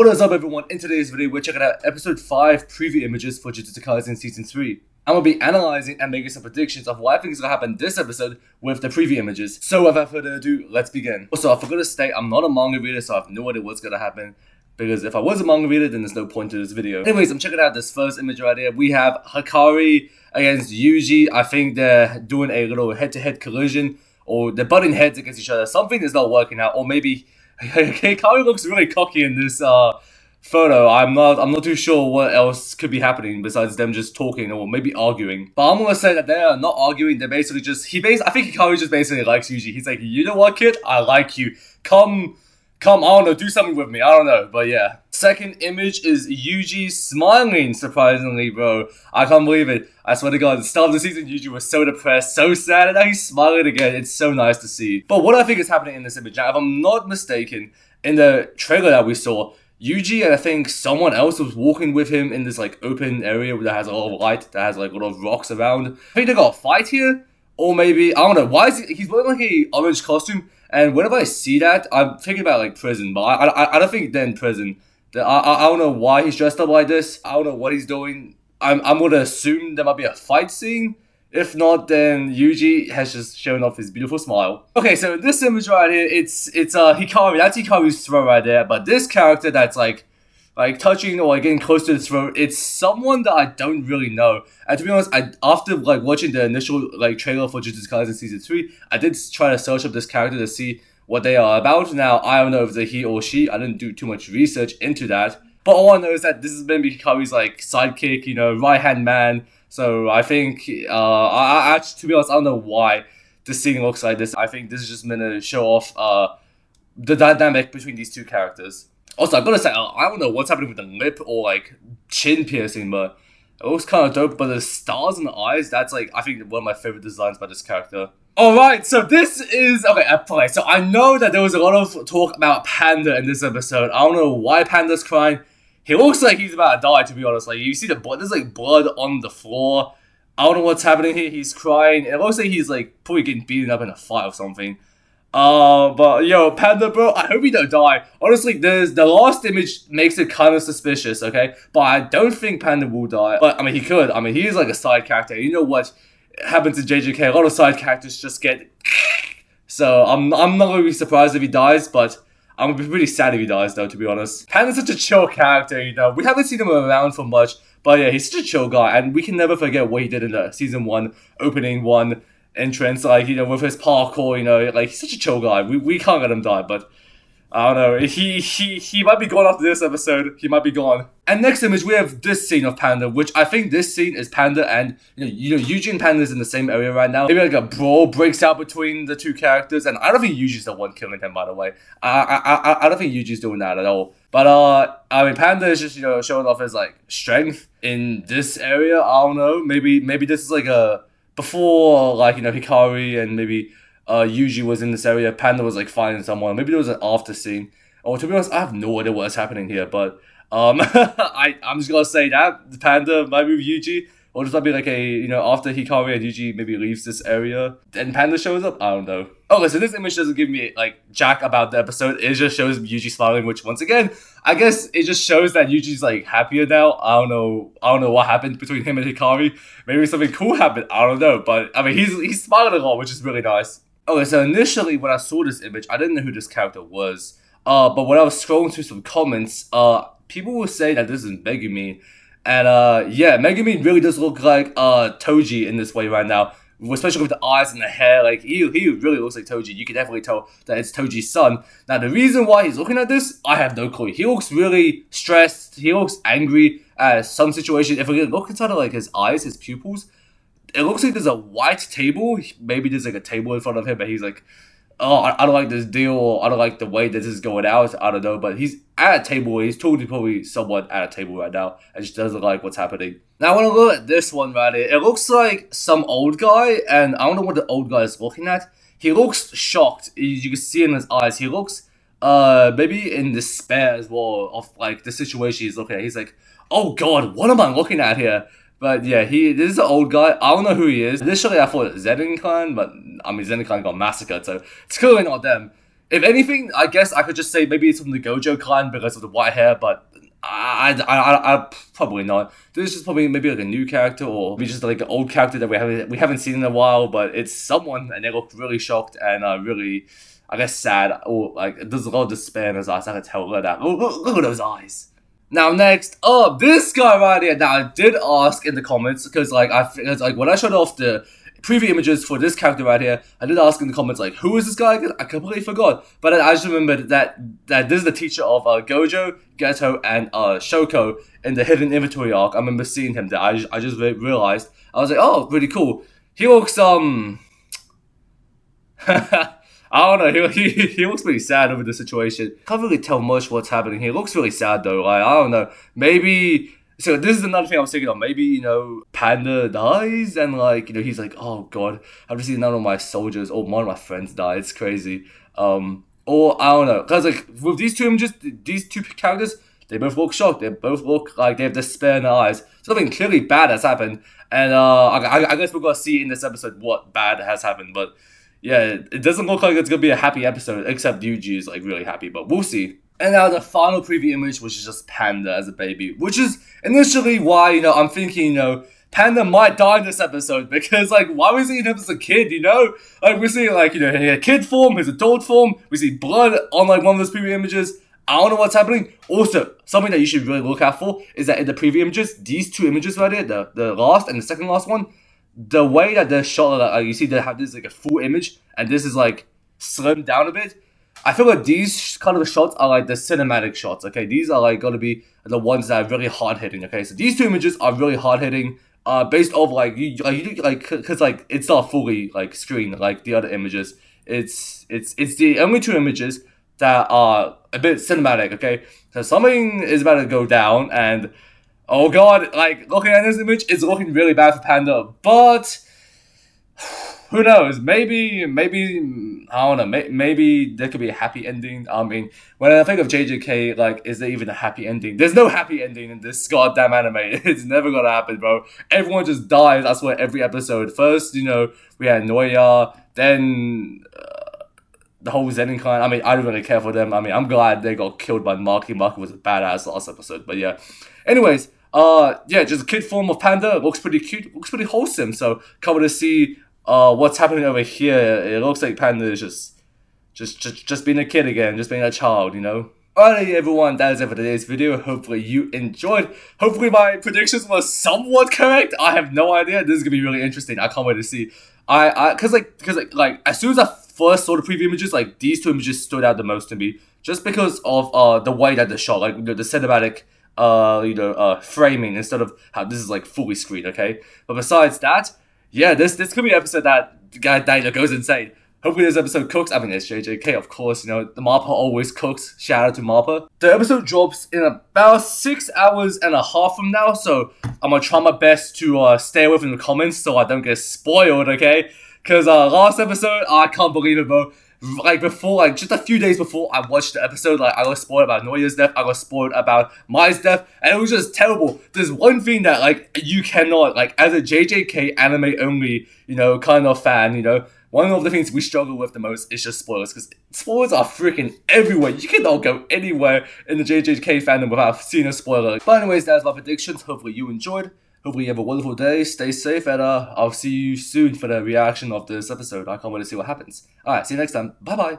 What is up, everyone? In today's video, we're checking out episode 5 preview images for Jujutsu Kaisen season 3. I'm gonna be analyzing and making some predictions of what I think is gonna happen this episode with the preview images. So without further ado, let's begin. Also, I forgot to state, I'm not a manga reader, so I have no idea what's gonna happen. Because if I was a manga reader, then there's no point to this video. Anyways, I'm checking out this first image right here. We have Hakari against Yuji. I think they're doing a little head-to-head collision, or they're butting heads against each other. Something is not working out, or maybe Hakari looks really cocky in this photo. I'm not too sure what else could be happening besides them just talking or maybe arguing. But I'm gonna say that they are not arguing. They're basically just I think Hakari just basically likes Yuji. He's like, you know what, kid? I like you. Come, I don't know, do something with me. I don't know, but yeah. Second image is Yuji smiling, surprisingly, bro. I can't believe it. I swear to God, at the start of the season, Yuji was so depressed, so sad, and now he's smiling again. It's so nice to see. But what I think is happening in this image, now, if I'm not mistaken, in the trailer that we saw, Yuji and I think someone else was walking with him in this like open area that has a lot of light, that has like a lot of rocks around. I think they got a fight here, or maybe, I don't know, why is he's wearing like a orange costume, and whenever I see that, I'm thinking about like prison, but I don't think they're in prison. I don't know why he's dressed up like this. I don't know what he's doing. I'm gonna assume there might be a fight scene. If not, then Yuji has just shown off his beautiful smile. Okay, so this image right here, it's Hikari. That's Hikari's throat right there. But this character that's like touching or like getting close to the throat, it's someone that I don't really know. And to be honest, after like watching the initial like trailer for Jujutsu Kaisen season 3, I did try to search up this character to see what they are about. Now, I don't know if it's a he or she. I didn't do too much research into that. But all I know is that this is going to be Hikari's like sidekick, you know, right-hand man. So I think, I actually, to be honest, I don't know why this scene looks like this. I think this is just meant to show off the dynamic between these two characters. Also, I've got to say, I don't know what's happening with the lip or like chin piercing, but it looks kind of dope. But the stars in the eyes, that's like, I think one of my favorite designs by this character. Alright, so this is, okay, so I know that there was a lot of talk about Panda in this episode. I don't know why Panda's crying. He looks like he's about to die, to be honest. Like, you see the blood, there's like blood on the floor. I don't know what's happening here. He's crying. It looks like he's like probably getting beaten up in a fight or something. But yo, Panda, bro, I hope you don't die. Honestly, the last image makes it kind of suspicious, okay? But I don't think Panda will die. But I mean, he could. I mean, he is like a side character. You know what happens in JJK? A lot of side characters just get. So I'm not gonna be surprised if he dies, but I'm gonna be pretty sad if he dies, though, to be honest. Panda's such a chill character, you know. We haven't seen him around for much, but yeah, he's such a chill guy, and we can never forget what he did in the season 1 opening 1 entrance, like, you know, with his parkour, you know, like, he's such a chill guy. We can't let him die, but I don't know. He might be gone after this episode. He might be gone. And next image, we have this scene of Panda, which I think this scene is Panda and, you know, Yuji and Panda is in the same area right now. Maybe like a brawl breaks out between the two characters, and I don't think Yuji's the one killing him, by the way. I don't think Yuji's doing that at all. But, I mean, Panda is just, you know, showing off his, like, strength in this area. I don't know. Maybe this is like a, before, like, you know, Hikari and maybe Yuji was in this area, Panda was like fighting someone. Maybe there was an after scene. Or to be honest, I have no idea what's happening here. But I'm just gonna say that Panda might be with Yuji, or this might be like a, you know, after Hikari and Yuji maybe leaves this area, then Panda shows up. I don't know. Okay, so this image doesn't give me like jack about the episode. It just shows Yuji smiling, which once again, I guess it just shows that Yuji's like happier now. I don't know what happened between him and Hikari. Maybe something cool happened. I don't know. But I mean, he's smiling a lot, which is really nice. Okay, so initially when I saw this image, I didn't know who this character was. But when I was scrolling through some comments, people will say that this is Megumi. And yeah, Megumi really does look like Toji in this way right now. Especially with the eyes and the hair, like he really looks like Toji. You can definitely tell that it's Toji's son. Now the reason why he's looking at this, I have no clue. He looks really stressed. He looks angry at some situation. If we look inside of like his eyes, his pupils, it looks like there's a white table. Maybe there's like a table in front of him, but he's like, oh, I don't like this deal, or I don't like the way this is going out. I don't know, but he's at a table. He's totally probably somewhat at a table right now, and just doesn't like what's happening. Now, when I look at this one right here, it looks like some old guy, and I don't know what the old guy is looking at. He looks shocked. You can see in his eyes. He looks, maybe in despair as well of like the situation he's looking at. He's like, oh God, what am I looking at here? But yeah, this is an old guy. I don't know who he is. Initially, I thought Zenin Clan, but I mean, Zenin Clan got massacred, so it's clearly not them. If anything, I guess I could just say maybe it's from the Gojo clan because of the white hair, but I probably not. This is probably maybe like a new character or maybe just like an old character that we haven't seen in a while, but it's someone and they look really shocked and really, I guess, sad, or like there's a lot of despair in his eyes. I can tell. Look at that. Look at those eyes. Now next up, this guy right here. Now I did ask in the comments because like when I showed off the preview images for this character right here, I did ask in the comments like, who is this guy again? I completely forgot, but I just remembered that this is the teacher of Gojo, Geto, and Shoko in the hidden inventory arc. I remember seeing him there. I just realized. I was like, oh, really cool. He looks I don't know. He looks pretty sad over the situation. Can't really tell much what's happening. He looks really sad though. Like, I don't know. Maybe. So this is another thing I was thinking of. Maybe Panda dies and like he's like, oh god, I've just seen none of my soldiers or one of my friends die. It's crazy. Or I don't know. Cause like with these two images, these two characters, they both look shocked. They both look like they have despair in their eyes. Something clearly bad has happened. And I guess we're gonna see in this episode what bad has happened. But yeah, it doesn't look like it's gonna be a happy episode, except Yuji is like really happy, but we'll see. And now the final preview image, which is just Panda as a baby, which is initially why, I'm thinking, Panda might die in this episode, because, like, why was he him as a kid, Like, we're seeing, like, his kid form, his adult form, we see blood on, like, one of those preview images. I don't know what's happening. Also, something that you should really look out for is that in the preview images, these two images right here, the last and the second last one, the way that they're shot, like, you see they have this, like, a full image, and this is, like, slimmed down a bit. I feel like these kind of shots are like the cinematic shots, okay? These are like going to be the ones that are really hard-hitting, okay? So these two images are really hard-hitting, based off like, because like, it's not fully like screened like the other images. It's the only two images that are a bit cinematic, okay? So something is about to go down and, oh god, like, looking at this image, it's looking really bad for Panda, but who knows? Maybe, I don't know, maybe there could be a happy ending. I mean, when I think of JJK, like, is there even a happy ending? There's no happy ending in this goddamn anime. It's never gonna happen, bro. Everyone just dies, I swear, every episode. First, we had Noya, then the whole Zenin clan. I mean, I don't really care for them. I mean, I'm glad they got killed by Maki. Maki was a badass last episode, but yeah. Anyways, yeah, just a kid form of Panda. Looks pretty cute, looks pretty wholesome, so cover to see what's happening over here. It looks like Panda is just being a kid again, just being a child, Alrighty everyone, that is it for today's video. Hopefully you enjoyed. Hopefully my predictions were somewhat correct. I have no idea. This is gonna be really interesting. I can't wait to see. Cause as soon as I first saw the preview images, like these two images stood out the most to me, just because of the way that the shot, like the cinematic framing instead of how this is like fully screened, okay? But besides that, yeah, this could be an episode that goes insane. Hopefully this episode cooks. I mean, it's JJK, of course, the Mappa always cooks. Shout out to Mappa. The episode drops in about 6 hours and a half from now, so I'm gonna try my best to stay away from the comments so I don't get spoiled, okay? Because last episode, I can't believe it, bro. Like before, like just a few days before I watched the episode, like I got spoiled about Noya's death, I got spoiled about Mai's death, and it was just terrible. There's one thing that like you cannot, like as a JJK anime only, kind of fan, one of the things we struggle with the most is just spoilers, because spoilers are freaking everywhere. You cannot go anywhere in the JJK fandom without seeing a spoiler. But anyways, that's my predictions. Hopefully you enjoyed. Hopefully you have a wonderful day, stay safe, and I'll see you soon for the reaction of this episode. I can't wait to see what happens. Alright, see you next time. Bye bye.